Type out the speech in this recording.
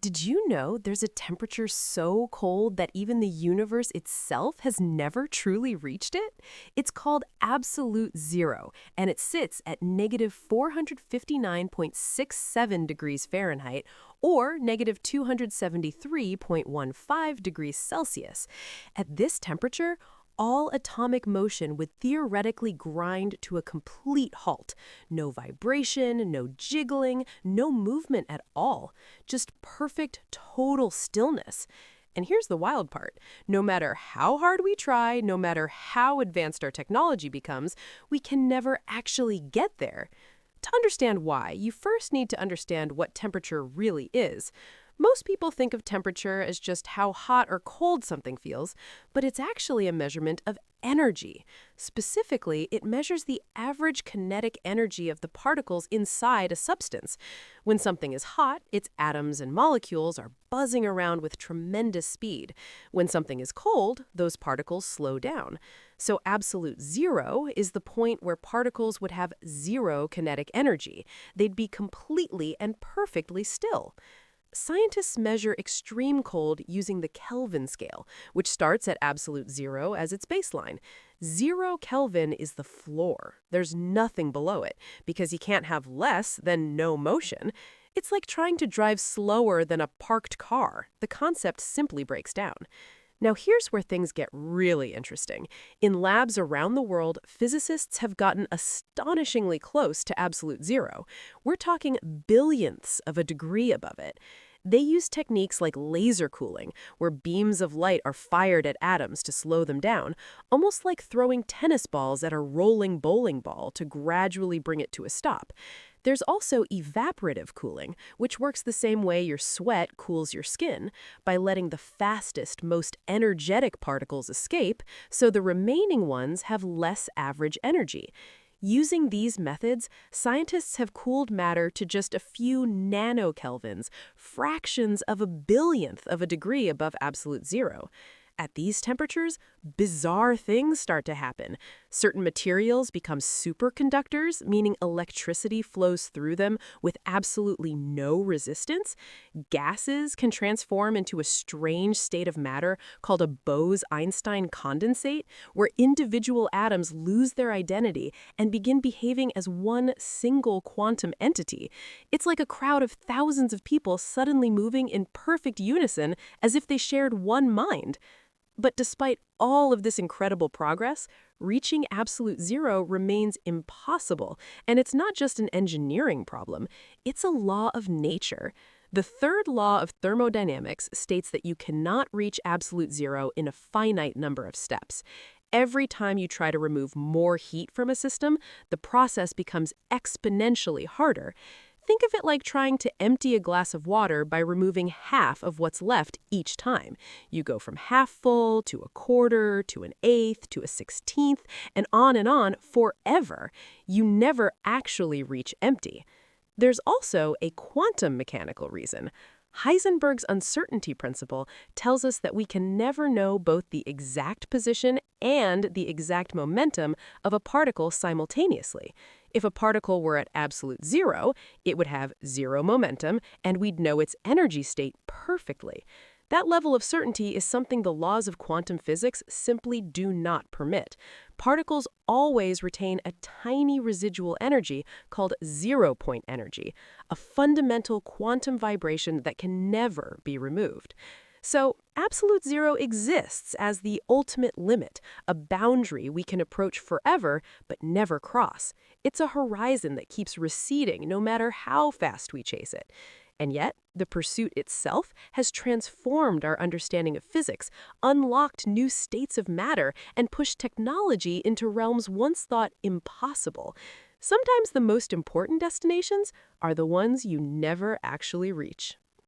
Did you know there's a temperature so cold that even the universe itself has never truly reached it? It's called absolute zero, and it sits at negative 459.67 degrees Fahrenheit or negative 273.15 degrees Celsius. At this temperature, all atomic motion would theoretically grind to a complete halt. No vibration, no jiggling, no movement at all. Just perfect, total stillness. And here's the wild part. No matter how hard we try, no matter how advanced our technology becomes, we can never actually get there. To understand why, you first need to understand what temperature really is. Most people think of temperature as just how hot or cold something feels, but it's actually a measurement of energy. Specifically, it measures the average kinetic energy of the particles inside a substance. When something is hot, its atoms and molecules are buzzing around with tremendous speed. When something is cold, those particles slow down. So absolute zero is the point where particles would have zero kinetic energy. They'd be completely and perfectly still. Scientists measure extreme cold using the Kelvin scale, which starts at absolute zero as its baseline. 0 Kelvin is the floor. There's nothing below it, because you can't have less than no motion. It's like trying to drive slower than a parked car. The concept simply breaks down. Now here's where things get really interesting. In labs around the world, physicists have gotten astonishingly close to absolute zero. We're talking billionths of a degree above it. They use techniques like laser cooling, where beams of light are fired at atoms to slow them down, almost like throwing tennis balls at a rolling bowling ball to gradually bring it to a stop. There's also evaporative cooling, which works the same way your sweat cools your skin, by letting the fastest, most energetic particles escape, so the remaining ones have less average energy. Using these methods, scientists have cooled matter to just a few nanokelvins, fractions of a billionth of a degree above absolute zero. At these temperatures, bizarre things start to happen. Certain materials become superconductors, meaning electricity flows through them with absolutely no resistance. Gases can transform into a strange state of matter called a Bose-Einstein condensate, where individual atoms lose their identity and begin behaving as one single quantum entity. It's like a crowd of thousands of people suddenly moving in perfect unison as if they shared one mind. But despite all of this incredible progress, reaching absolute zero remains impossible. And it's not just an engineering problem, it's a law of nature. The third law of thermodynamics states that you cannot reach absolute zero in a finite number of steps. Every time you try to remove more heat from a system, the process becomes exponentially harder. Think of it like trying to empty a glass of water by removing half of what's left each time. You go from half full to a quarter to an eighth to a 16th and on forever. You never actually reach empty. There's also a quantum mechanical reason. Heisenberg's uncertainty principle tells us that we can never know both the exact position and the exact momentum of a particle simultaneously. If a particle were at absolute zero, it would have zero momentum, and we'd know its energy state perfectly. That level of certainty is something the laws of quantum physics simply do not permit. Particles always retain a tiny residual energy called zero-point energy, a fundamental quantum vibration that can never be removed. So, absolute zero exists as the ultimate limit, a boundary we can approach forever but never cross. It's a horizon that keeps receding no matter how fast we chase it. And yet, the pursuit itself has transformed our understanding of physics, unlocked new states of matter, and pushed technology into realms once thought impossible. Sometimes the most important destinations are the ones you never actually reach.